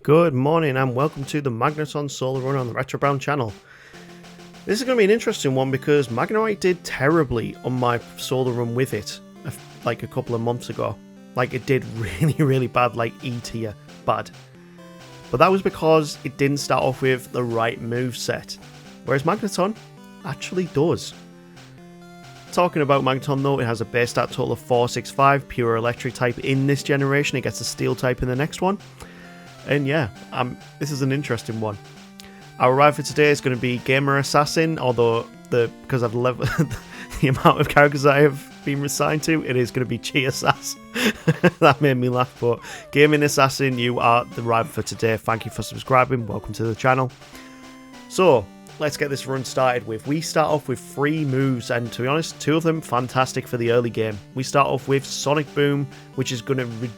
Good morning and welcome to the Magneton Solo Run on the RetroBrown channel. This is going to be an interesting one because Magneton did terribly on my solo run with it like a couple of months ago. Like it did really bad, like E tier bad. But that was because it didn't start off with the right move set, whereas Magneton actually does. Talking about Magneton though, it has a base stat total of 465, pure electric type in this generation. It gets a steel type in the next one. And yeah, this is an interesting one. Our ride for today is going to be Gamer Assassin, although because I've leveled the amount of characters I have been assigned to, it is going to be Chi Assassin. That made me laugh, but Gaming Assassin, you are the ride for today. Thank you for subscribing, welcome to the channel. So, let's get this run started with. We start off with 3 moves, and to be honest, 2 of them fantastic for the early game. We start off with Sonic Boom, which is going to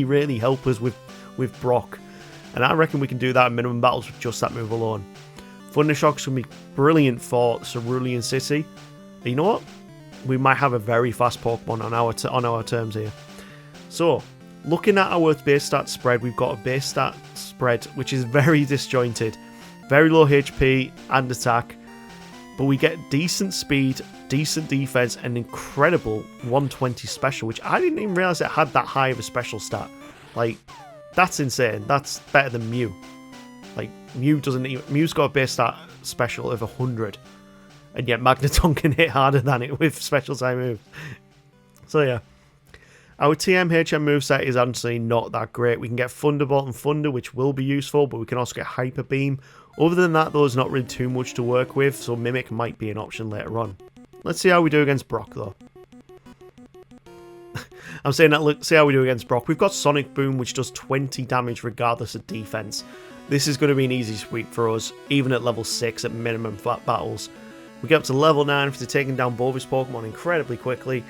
really help us with Brock, and I reckon we can do that in minimum battles with just that move alone. Thundershock's going to be brilliant for Cerulean City. And you know what? We might have a very fast Pokemon on our terms here. So, looking at our base stat spread, we've got a base stat spread which is very disjointed. Very low HP and attack, but we get decent speed, decent defense, and incredible 120 special, which I didn't even realize it had that high of a special stat. Like, that's insane. That's better than Mew. Like, Mew's got a base stat special of 100, and yet Magneton can hit harder than it with special type moves. So yeah, our TM HM moveset is honestly not that great. We can get Thunderbolt and Thunder, which will be useful, but we can also get Hyper Beam. Other than that, though, there's not really too much to work with, so Mimic might be an option later on. Let's see how we do against Brock, though. I'm saying that, look, see how we do against Brock. We've got Sonic Boom, which does 20 damage regardless of defense. This is going to be an easy sweep for us, even at level 6 at minimum flat battles. We get up to level 9 after taking down both his Pokemon incredibly quickly,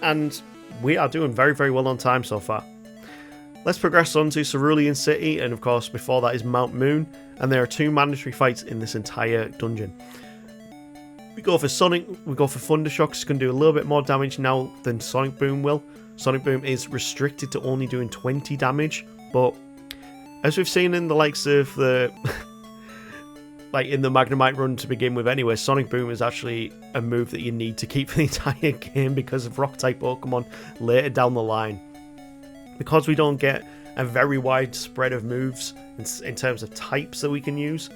and we are doing very well on time so far. Let's progress on to Cerulean City, and of course before that is Mount Moon, and there are 2 mandatory fights in this entire dungeon. We go for Thundershock. It's going to do a little bit more damage now than Sonic Boom will. Sonic Boom is restricted to only doing 20 damage, but as we've seen in the likes of the like in the Magnemite run to begin with anyway, Sonic Boom is actually a move that you need to keep for the entire game because of rock type Pokemon later down the line. Because we don't get a very wide spread of moves in terms of types that we can use,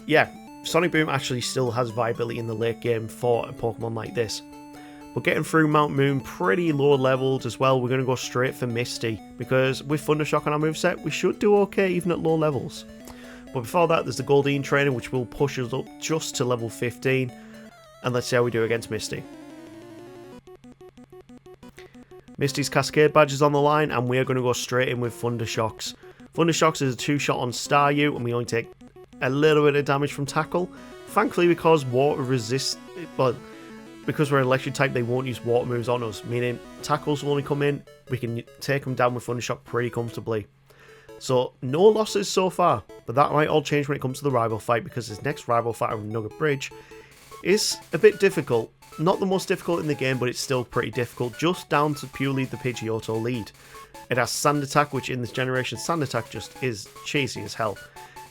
yeah, Sonic Boom actually still has viability in the late game for a Pokemon like this. We're getting through Mount Moon pretty low leveled as well. We're going to go straight for Misti, because with Thundershock on our moveset, we should do okay even at low levels. But before that, there's the Goldeen trainer, which will push us up just to level 15. And let's see how we do against Misti. Misti's Cascade badge is on the line, and we are going to go straight in with Thundershocks. Thundershocks is a 2-shot on Staryu, and we only take a little bit of damage from Tackle. Thankfully, because water resists, well, because we're an electric type, they won't use water moves on us, meaning Tackles will only come in, we can take them down with Thundershock pretty comfortably. So, no losses so far, but that might all change when it comes to the rival fight, because this next rival fight on Nugget Bridge is a bit difficult. Not the most difficult in the game, but it's still pretty difficult, just down to purely the Pidgeotto lead. It has Sand Attack, which in this generation, Sand Attack just is cheesy as hell.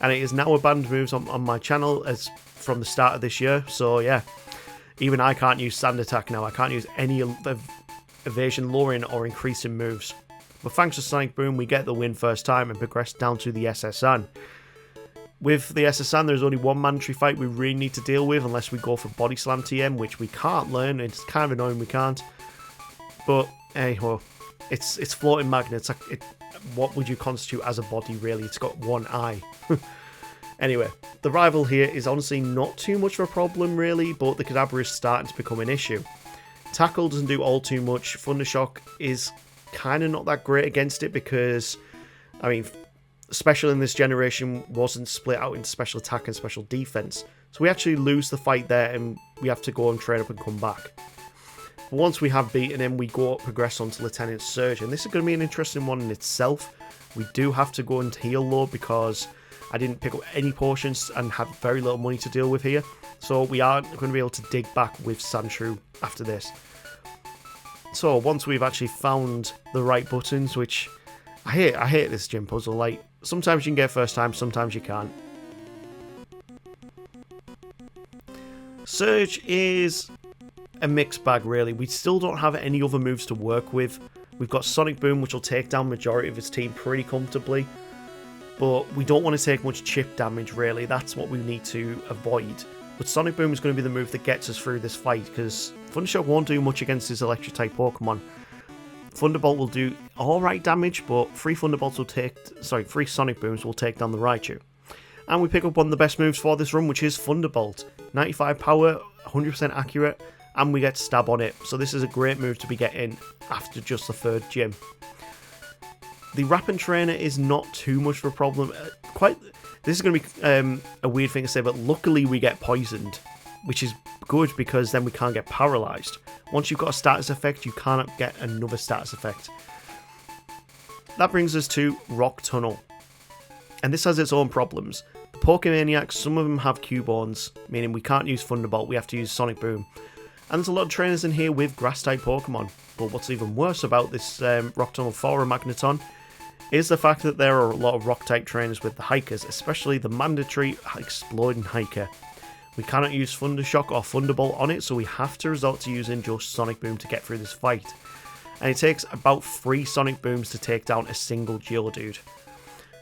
And it is now a banned moves on my channel as from the start of this year, so yeah. Even I can't use Sand Attack now. I can't use any evasion, lowering, or increasing moves. But thanks to Sonic Boom, we get the win first time and progress down to the SSN. With the SSN, there's only one mandatory fight we really need to deal with unless we go for Body Slam TM, which we can't learn. It's kind of annoying we can't. But, hey, well, it's floating magnets. What would you constitute as a body, really? It's got one eye. Anyway, the rival here is honestly not too much of a problem, really, but the Kadabra is starting to become an issue. Tackle doesn't do all too much. Thundershock is kind of not that great against it because, I mean, special in this generation wasn't split out into special attack and special defense. So we actually lose the fight there and we have to go and train up and come back. But once we have beaten him, we progress on to Lieutenant Surge, and this is going to be an interesting one in itself. We do have to go into heal low because I didn't pick up any potions and had very little money to deal with here. So we are going to be able to dig back with Sandshrew after this. So once we've actually found the right buttons, which I hate this gym puzzle. Like, sometimes you can get it first time, sometimes you can't. Surge is a mixed bag, really. We still don't have any other moves to work with. We've got Sonic Boom, which will take down majority of his team pretty comfortably. But we don't want to take much chip damage, really. That's what we need to avoid. But Sonic Boom is going to be the move that gets us through this fight, because Thundershock won't do much against his Electric-type Pokemon. Thunderbolt will do alright damage, but 3 Sonic Booms will take down the Raichu. And we pick up one of the best moves for this run, which is Thunderbolt. 95 power, 100% accurate, and we get Stab on it. So this is a great move to be getting after just the 3rd gym. The Rapping Trainer is not too much of a problem. This is going to be a weird thing to say, but luckily we get poisoned, which is good because then we can't get paralyzed. Once you've got a status effect, you cannot get another status effect. That brings us to Rock Tunnel. And this has its own problems. The Pokemaniacs, some of them have Cubons, meaning we can't use Thunderbolt, we have to use Sonic Boom. And there's a lot of trainers in here with Grass-type Pokemon. But what's even worse about this Rock Tunnel for a Magneton is the fact that there are a lot of Rock-type trainers with the Hikers, especially the mandatory Exploding Hiker. We cannot use Thundershock or Thunderbolt on it, so we have to resort to using just Sonic Boom to get through this fight. And it takes about 3 Sonic Booms to take down a single Geodude.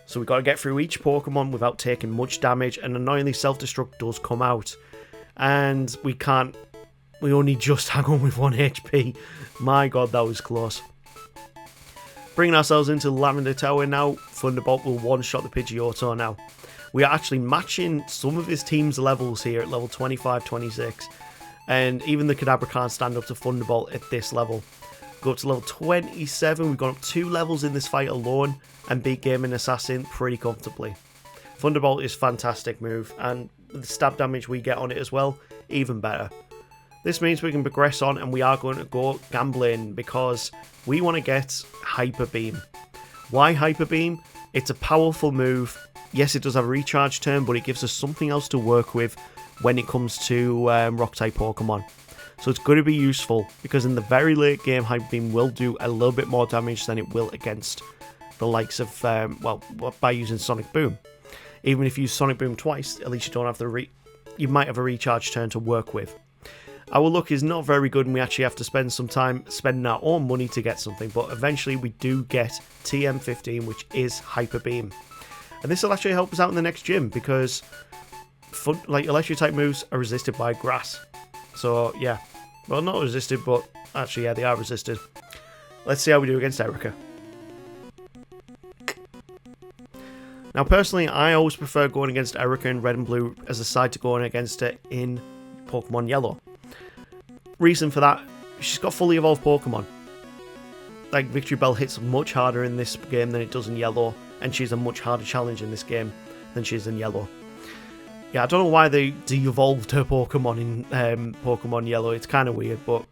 So we've got to get through each Pokemon without taking much damage, and annoyingly Self-Destruct does come out. And we only just hang on with 1 HP. My god, that was close. Bringing ourselves into Lavender Tower now, Thunderbolt will one-shot the Pidgeotto now. We are actually matching some of his team's levels here at level 25, 26. And even the Kadabra can't stand up to Thunderbolt at this level. Go up to level 27, we've gone up 2 levels in this fight alone and beat Gaming Assassin pretty comfortably. Thunderbolt is a fantastic move, and the stab damage we get on it as well, even better. This means we can progress on, and we are going to go gambling because we want to get Hyper Beam. Why Hyper Beam? It's a powerful move. Yes, it does have a recharge turn, but it gives us something else to work with when it comes to Rock-type Pokemon. So it's going to be useful, because in the very late game, Hyper Beam will do a little bit more damage than it will against the likes of, by using Sonic Boom. Even if you use Sonic Boom twice, at least you don't have you might have a recharge turn to work with. Our luck is not very good, and we actually have to spend some time spending our own money to get something, but eventually we do get TM15, which is Hyper Beam. And this will actually help us out in the next gym, because Electric-type moves are resisted by Grass. So, yeah. Well, not resisted, but actually, yeah, they are resisted. Let's see how we do against Erica. Now, personally, I always prefer going against Erica in Red and Blue as a side to going against it in Pokemon Yellow. Reason for that, she's got fully evolved Pokemon. Like, Victory Bell hits much harder in this game than it does in Yellow, and she's a much harder challenge in this game than she is in Yellow. Yeah, I don't know why they de-evolved her Pokemon in Pokemon Yellow. It's kind of weird, but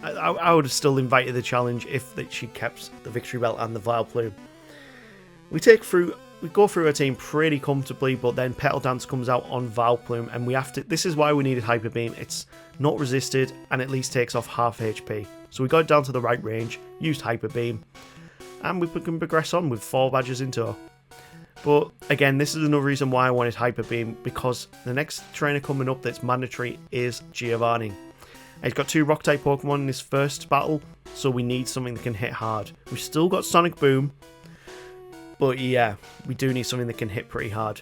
I would have still invited the challenge if she kept the Victory Belt and the Vileplume. We go through her team pretty comfortably, but then Petal Dance comes out on Vileplume, and we have to. This is why we needed Hyper Beam. It's not resisted, and at least takes off half HP. So we got it down to the right range, used Hyper Beam, and we can progress on with 4 badges in tow. But again, this is another reason why I wanted Hyper Beam, because the next trainer coming up that's mandatory is Giovanni. He's got 2 Rock-type Pokemon in his first battle, so we need something that can hit hard. We've still got Sonic Boom, but yeah, we do need something that can hit pretty hard.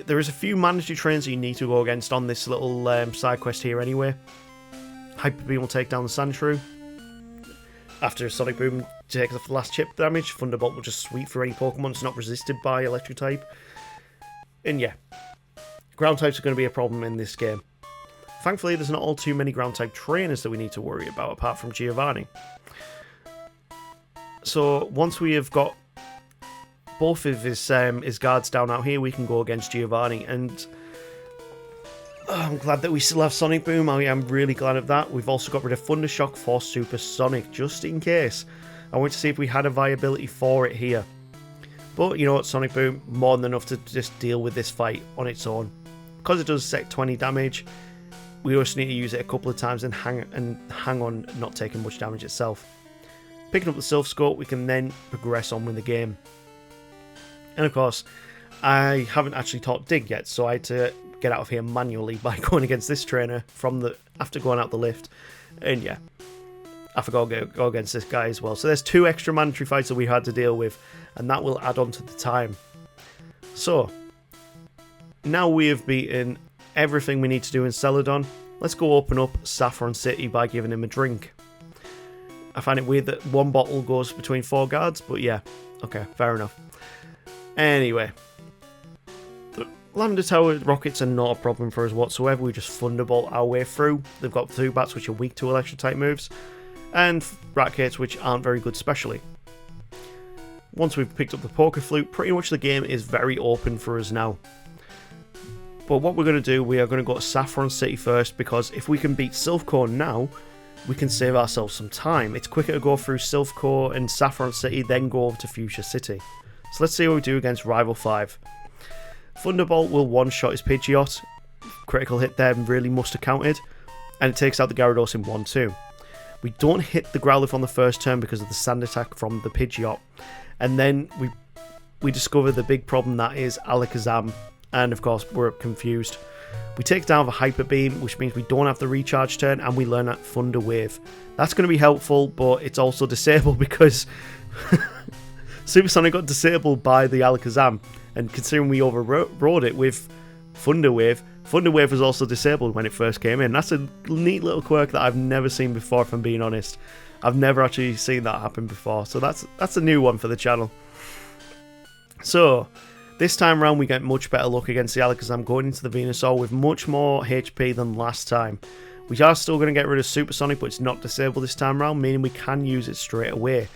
There is a few mandatory trainers that you need to go against on this little side quest here anyway. Hyper Beam will take down the Sandshrew. After Sonic Boom takes off the last chip damage, Thunderbolt will just sweep through any Pokemon that's not resisted by Electric type. And yeah, Ground types are going to be a problem in this game. Thankfully, there's not all too many Ground type trainers that we need to worry about apart from Giovanni. So once we have got both of his guards down out here, we can go against Giovanni, and I'm glad that we still have Sonic Boom. I am really glad of that. We've also got rid of Thundershock for Super Sonic, just in case. I wanted to see if we had a viability for it here. But you know what, Sonic Boom, more than enough to just deal with this fight on its own. Because it does set 20 damage, we also need to use it a couple of times and hang on not taking much damage itself. Picking up the Silph Scope, we can then progress on with the game. And of course, I haven't actually taught Dig yet, so I had to get out of here manually by going against this trainer after going out the lift. And yeah, I forgot to go against this guy as well. So there's 2 extra mandatory fights that we had to deal with, and that will add on to the time. So, now we have beaten everything we need to do in Celadon, let's go open up Saffron City by giving him a drink. I find it weird that 1 bottle goes between 4 guards, but yeah, okay, fair enough. Anyway, the Lavender Tower rockets are not a problem for us whatsoever. We just Thunderbolt our way through. They've got Zubats, which are weak to electric type moves, and Ratcates, which aren't very good specially. Once we've picked up the Poker Flute, pretty much the game is very open for us now. But what we're going to do, we are going to go to Saffron City first, because if we can beat Silphcore now, we can save ourselves some time. It's quicker to go through Silphcore and Saffron City, then go over to Fuchsia City. So let's see what we do against Rival 5. Thunderbolt will one-shot his Pidgeot. Critical hit there really must have counted. And it takes out the Gyarados in 1-2. We don't hit the Growlithe on the first turn because of the Sand Attack from the Pidgeot. And then we discover the big problem that is Alakazam. And of course, we're confused. We take down the Hyper Beam, which means we don't have the recharge turn, and we learn that Thunder Wave. That's going to be helpful, but it's also disabled because Supersonic got disabled by the Alakazam. And considering we overrode it with Thunder Wave was also disabled when it first came in. That's a neat little quirk that I've never seen before, if I'm being honest. I've never actually seen that happen before, so that's a new one for the channel. So, this time around we get much better luck against the Alakazam going into the Venusaur with much more HP than last time. We are still going to get rid of Supersonic, but it's not disabled this time around, meaning we can use it straight away.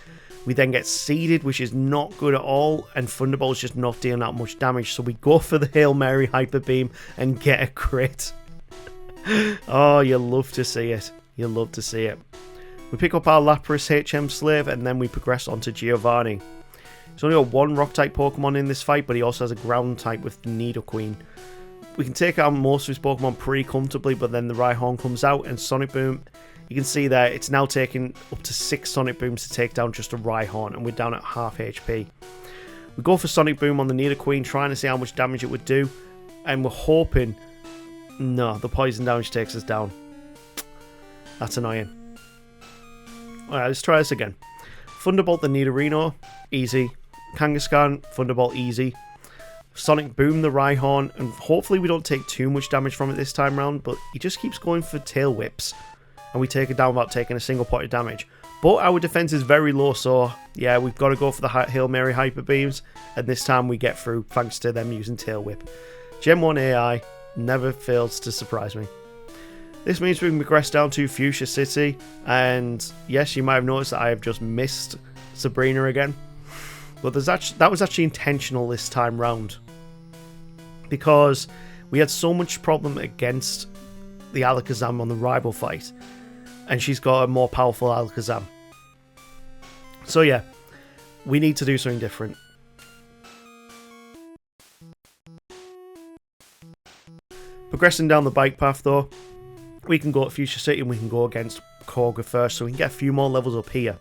We then get Seeded, which is not good at all, and Thunderbolt's just not dealing that much damage, so we go for the Hail Mary Hyper Beam and get a crit. Oh, you love to see it. You love to see it. We pick up our Lapras HM Slave, and then we progress on to Giovanni. He's only got 1 Rock-type Pokemon in this fight, but he also has a Ground-type with the Nidoqueen. We can take out most of his Pokemon pretty comfortably, but then the Ryhorn comes out, and Sonic Boom, you can see there, it's now taking up to 6 Sonic Booms to take down just a Ryhorn, and we're down at half HP. We go for Sonic Boom on the Nidoqueen, trying to see how much damage it would do, and we're hoping... No, the poison damage takes us down. That's annoying. Alright, let's try this again. Thunderbolt the Nidorino, easy. Kangaskhan, Thunderbolt, easy. Sonic Boom the Ryhorn, and hopefully we don't take too much damage from it this time around, but he just keeps going for Tail Whips, and we take it down without taking a single point of damage. But our defense is very low, so yeah, we've got to go for the Hail Mary Hyper Beams, and this time we get through thanks to them using Tail Whip. Gen 1 AI never fails to surprise me. This means we can progress down to Fuchsia City, and yes, you might have noticed that I have just missed Sabrina again. But that was actually intentional this time round, because we had so much problem against the Alakazam on the rival fight, and she's got a more powerful Alakazam. So yeah, we need to do something different. Progressing down the bike path though, we can go to Fuchsia City and we can go against Koga first, so we can get a few more levels up here.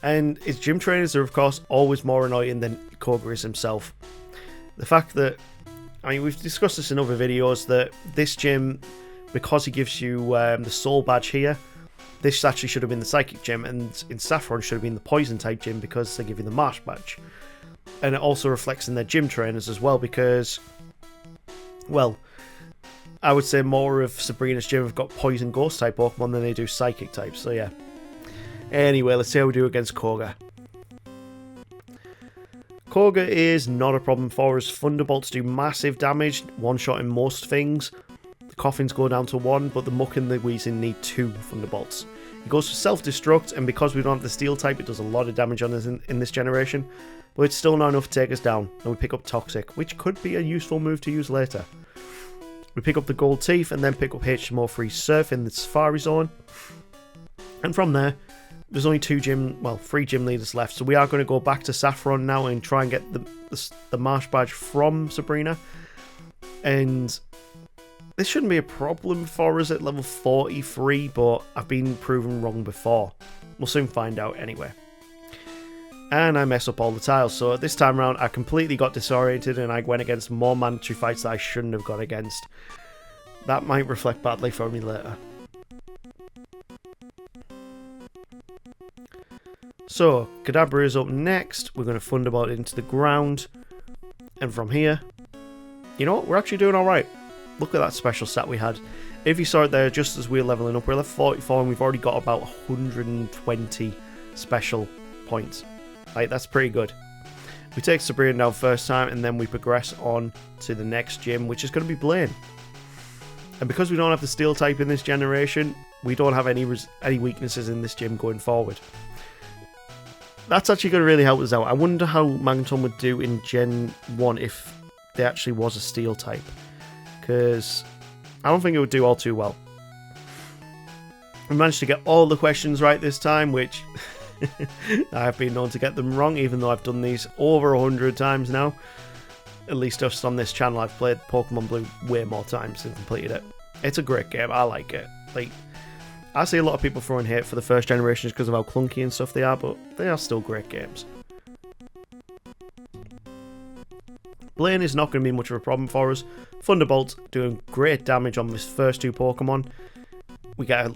And his gym trainers are, of course, always more annoying than Koga is himself. The fact that, I mean, we've discussed this in other videos, that this gym, because he gives you the Soul Badge here, this actually should have been the Psychic gym, and in Saffron should have been the Poison type gym because they give you the Marsh Badge. And it also reflects in their gym trainers as well, because, well, I would say more of Sabrina's gym have got Poison Ghost type Pokemon than they do Psychic types, so yeah. Anyway, let's see how we do against Koga. Koga is not a problem for us. Thunderbolts do massive damage, one-shotting most things. The Coffins go down to 1, but the Muck and the Weezing need 2 Thunderbolts. He goes for Self-Destruct, and because we don't have the Steel type, it does a lot of damage on us in this generation. But it's still not enough to take us down, and we pick up Toxic, which could be a useful move to use later. We pick up the Gold Teeth, and then pick up HMO-free Surf in the Safari Zone. And from there, there's only 3 gym leaders left, so we are going to go back to Saffron now and try and get the Marsh Badge from Sabrina. And this shouldn't be a problem for us at level 43, but I've been proven wrong before. We'll soon find out anyway. And I mess up all the tiles, so this time around I completely got disoriented and I went against more mandatory fights that I shouldn't have gone against. That might reflect badly for me later. So, Kadabra is up next. We're going to Thunderbolt into the ground. And from here, you know what? We're actually doing alright. Look at that special stat we had. If you saw it there, just as we're leveling up, we're level 44 and we've already got about 120 special points. Like, that's pretty good. We take Sabrina down first time and then we progress on to the next gym, which is going to be Blane. And because we don't have the steel type in this generation, we don't have any weaknesses in this gym going forward. That's actually going to really help us out. I wonder how Magneton would do in Gen 1 if there actually was a steel type. Because I don't think it would do all too well. We managed to get all the questions right this time, which I have been known to get them wrong, even though I've done these over 100 times now. At least just on this channel, I've played Pokemon Blue way more times and completed it. It's a great game. I like it. Like, I see a lot of people throwing hate for the first generations because of how clunky and stuff they are, but they are still great games. Blane is not going to be much of a problem for us. Thunderbolt doing great damage on his first two Pokemon. We get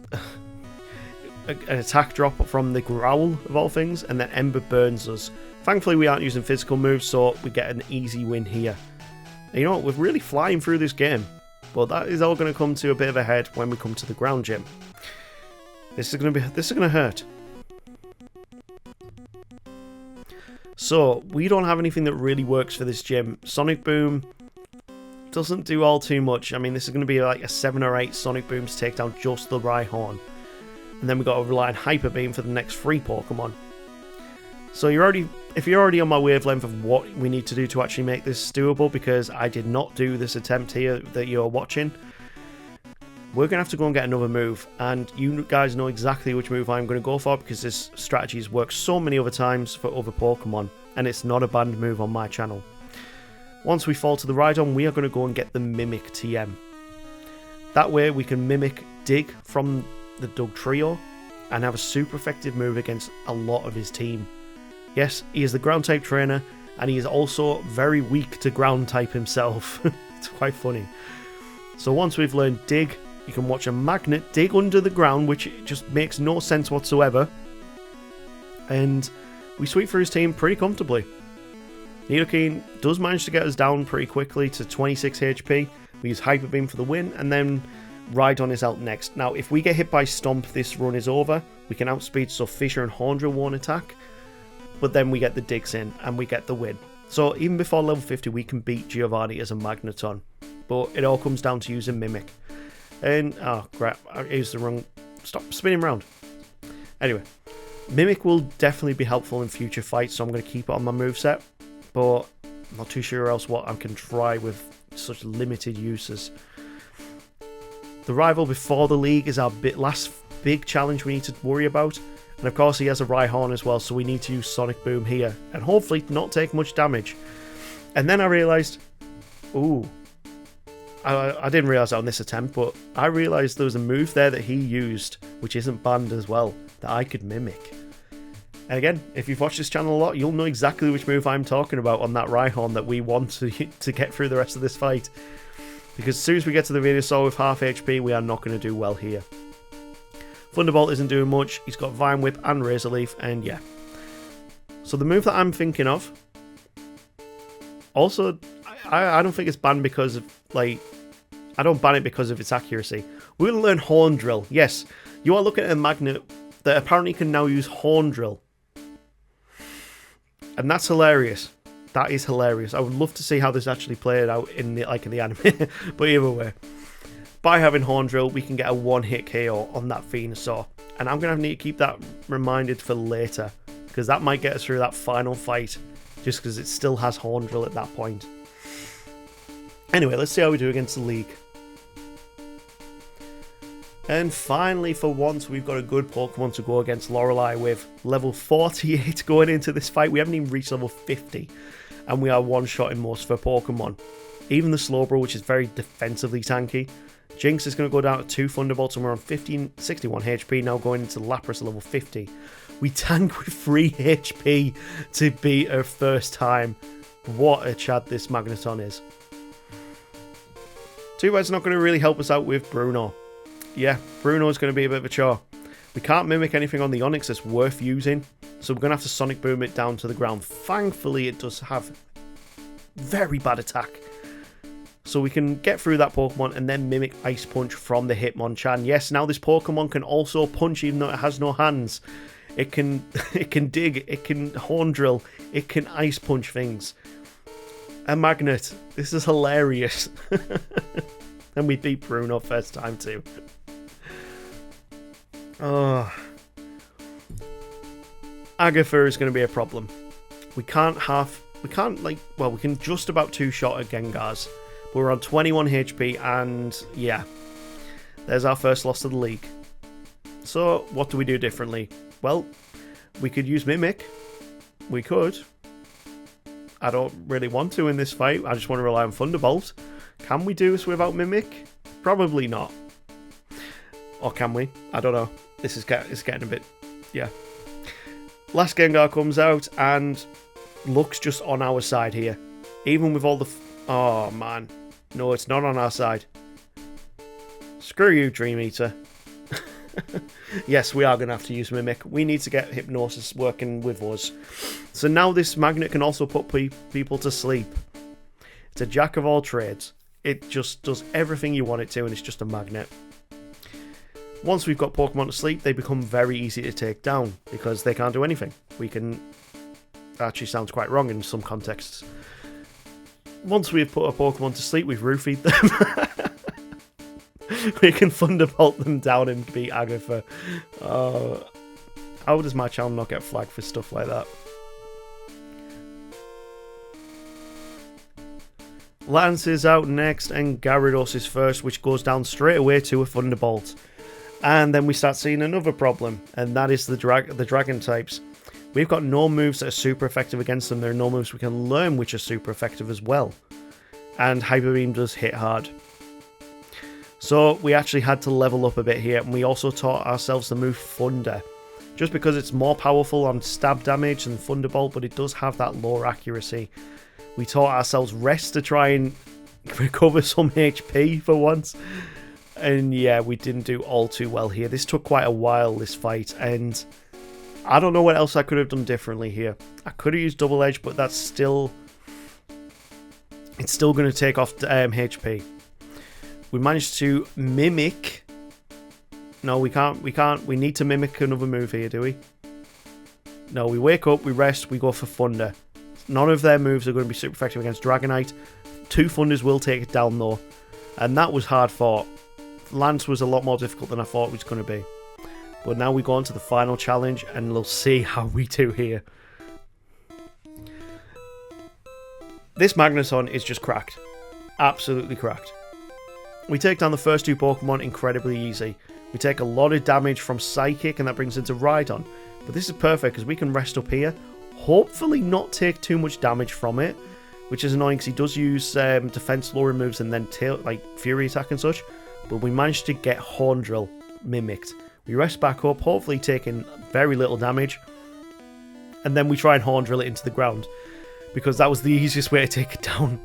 an attack drop from the Growl of all things, and then Ember burns us. Thankfully we aren't using physical moves, so we get an easy win here. And you know what, we're really flying through this game, but that is all going to come to a bit of a head when we come to the ground gym. This is going to hurt. So, we don't have anything that really works for this gym. Sonic Boom doesn't do all too much. I mean, this is going to be like a 7 or 8 Sonic Booms to take down just the Ryhorn. And then we've got to rely on Hyper Beam for the next 3 Pokemon. So if you're already on my wavelength of what we need to do to actually make this doable, because I did not do this attempt here that you're watching, we're going to have to go and get another move. And you guys know exactly which move I'm going to go for, because this strategy has worked so many other times for other Pokemon, and it's not a banned move on my channel. Once we fall to the Ryhorn, we are going to go and get the Mimic TM. That way we can Mimic Dig from the Doug Trio and have a super effective move against a lot of his team. Yes, he is the ground type trainer, and he is also very weak to ground type himself. It's quite funny. So once we've learned Dig, you can watch a Magnet dig under the ground, which just makes no sense whatsoever. And we sweep through his team pretty comfortably. Nidoking does manage to get us down pretty quickly to 26 HP. We use Hyper Beam for the win, and then Rhydon is out next. Now, if we get hit by Stomp, this run is over. We can outspeed, so Fissure and Hornrill won't attack. But then we get the digs in, and we get the win. So even before level 50, we can beat Giovanni as a Magneton. But it all comes down to using Mimic. And, oh crap, I used the wrong... Stop spinning around. Anyway, Mimic will definitely be helpful in future fights, so I'm going to keep it on my moveset. But I'm not too sure else what I can try with such limited uses. The rival before the league is our last big challenge we need to worry about. And of course he has a Ryhorn as well, so we need to use Sonic Boom here. And hopefully not take much damage. And then I realised... Ooh. I didn't realise that on this attempt, but I realised there was a move there that he used, which isn't banned as well, that I could mimic. And again, if you've watched this channel a lot, you'll know exactly which move I'm talking about on that Ryhorn that we want to get through the rest of this fight. Because as soon as we get to the Venusaur with half HP, we are not going to do well here. Thunderbolt isn't doing much. He's got Vine Whip and Razor Leaf, and yeah. So the move that I'm thinking of, also, I don't think it's banned because of, like, I don't ban it because of its accuracy. We're going to learn Horn Drill. Yes, you are looking at a magnet that apparently can now use Horn Drill. And that's hilarious. That is hilarious. I would love to see how this actually played out in the anime. But either way, by having Horn Drill, we can get a one-hit KO on that Venusaur. And I'm going to need to keep that reminded for later, because that might get us through that final fight, just because it still has Horn Drill at that point. Anyway, let's see how we do against the League. And finally, for once, we've got a good Pokemon to go against Laurelai with. Level 48 going into this fight. We haven't even reached level 50. And we are one-shotting most of her Pokemon. Even the Slowbro, which is very defensively tanky, Jinx is going to go down to 2 Thunderbolts, and we're on 61 HP now, going into Lapras level 50. We tank with 3 HP to beat her first time. What a chad this Magneton is. Too bad it's not going to really help us out with Bruno. Yeah, Bruno is going to be a bit of a chore. We can't mimic anything on the Onix that's worth using, so we're going to have to Sonic Boom it down to the ground. Thankfully, it does have very bad attack. So we can get through that Pokemon and then mimic Ice Punch from the Hitmonchan. Yes, now this Pokemon can also punch even though it has no hands. It can dig, it can Horn Drill, it can Ice Punch things. A Magnet. This is hilarious. And we beat Bruno first time too. Oh. Agatha is going to be a problem. We can just about two-shot at Gengars. But we're on 21 HP, and yeah, there's our first loss to the league. So, what do we do differently? Well, we could use Mimic. We could. I don't really want to in this fight. I just want to rely on Thunderbolt. Can we do this without Mimic? Probably not. Or can we? I don't know. It's getting a bit... yeah. Last Gengar comes out, and luck's just on our side here. Even with all the... oh, man. No, it's not on our side. Screw you, Dream Eater. Yes, we are going to have to use Mimic. We need to get Hypnosis working with us. So now this Magnet can also put people to sleep. It's a jack of all trades. It just does everything you want it to, and it's just a magnet. Once we've got Pokemon to sleep, they become very easy to take down, because they can't do anything. We can... that actually sounds quite wrong in some contexts. Once we've put a Pokemon to sleep, we've roofied them. We can Thunderbolt them down and beat Agatha. How does my channel not get flagged for stuff like that? Lance is out next, and Gyarados is first, which goes down straight away to a Thunderbolt. And then we start seeing another problem, and that is the Dragon types. We've got no moves that are super effective against them. There are no moves we can learn which are super effective as well. And Hyper Beam does hit hard. So we actually had to level up a bit here, and we also taught ourselves the move Thunder. Just because it's more powerful on stab damage than Thunderbolt, but it does have that lower accuracy. We taught ourselves Rest to try and recover some HP for once. And yeah, we didn't do all too well here. This took quite a while, this fight, and I don't know what else I could have done differently here. I could have used Double Edge, but that's still... it's still going to take off HP. We managed to Mimic. No, we can't. We need to Mimic another move here, do we? No, we wake up, we rest, we go for Thunder. None of their moves are going to be super effective against Dragonite. 2 Thunders will take it down, though. And that was hard fought. Lance was a lot more difficult than I thought it was going to be. But now we go on to the final challenge, and we'll see how we do here. This Magneton is just cracked. Absolutely cracked. We take down the first 2 Pokemon incredibly easy. We take a lot of damage from Psychic, and that brings into Rhydon. But this is perfect, because we can rest up here. Hopefully not take too much damage from it. Which is annoying, because he does use defense lowering moves and then Fury Attack and such. But we managed to get Horn Drill mimicked. We rest back up, hopefully taking very little damage. And then we try and Horn Drill it into the ground, because that was the easiest way to take it down.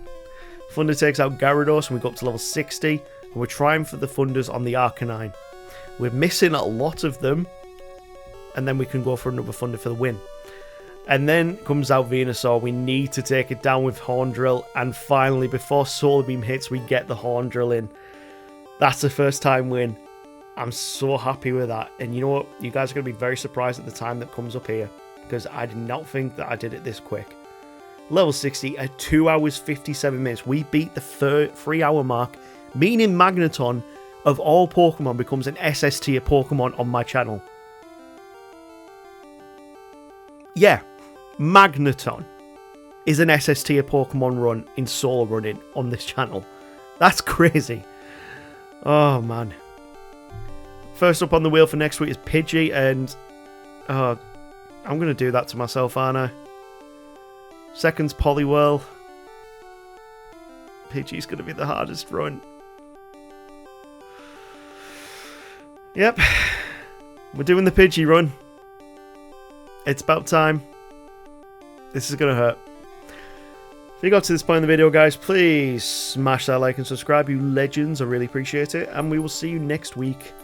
Thunder takes out Gyarados, and we go up to level 60. And we're trying for the Thunders on the Arcanine. We're missing a lot of them. And then we can go for another Thunder for the win. And then comes out Venusaur. We need to take it down with Horn Drill. And finally, before Solar Beam hits, we get the Horn Drill in. That's a first time win. I'm so happy with that. And you know what? You guys are going to be very surprised at the time that comes up here, because I did not think that I did it this quick. Level 60 at 2 hours 57 minutes. We beat the 3-hour mark, meaning Magneton, of all Pokemon, becomes an SS tier Pokemon on my channel. Yeah, Magneton is an SS tier Pokemon run in solo running on this channel. That's crazy. Oh man. First up on the wheel for next week is Pidgey, and I'm going to do that to myself, aren't I? Second's Poliwhirl. Pidgey's going to be the hardest run. Yep, we're doing the Pidgey run. It's about time. This is going to hurt. If you got to this point in the video, guys, please smash that like and subscribe, you legends. I really appreciate it. And we will see you next week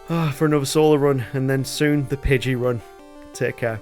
for another solo run, and then soon the Pidgey run. Take care.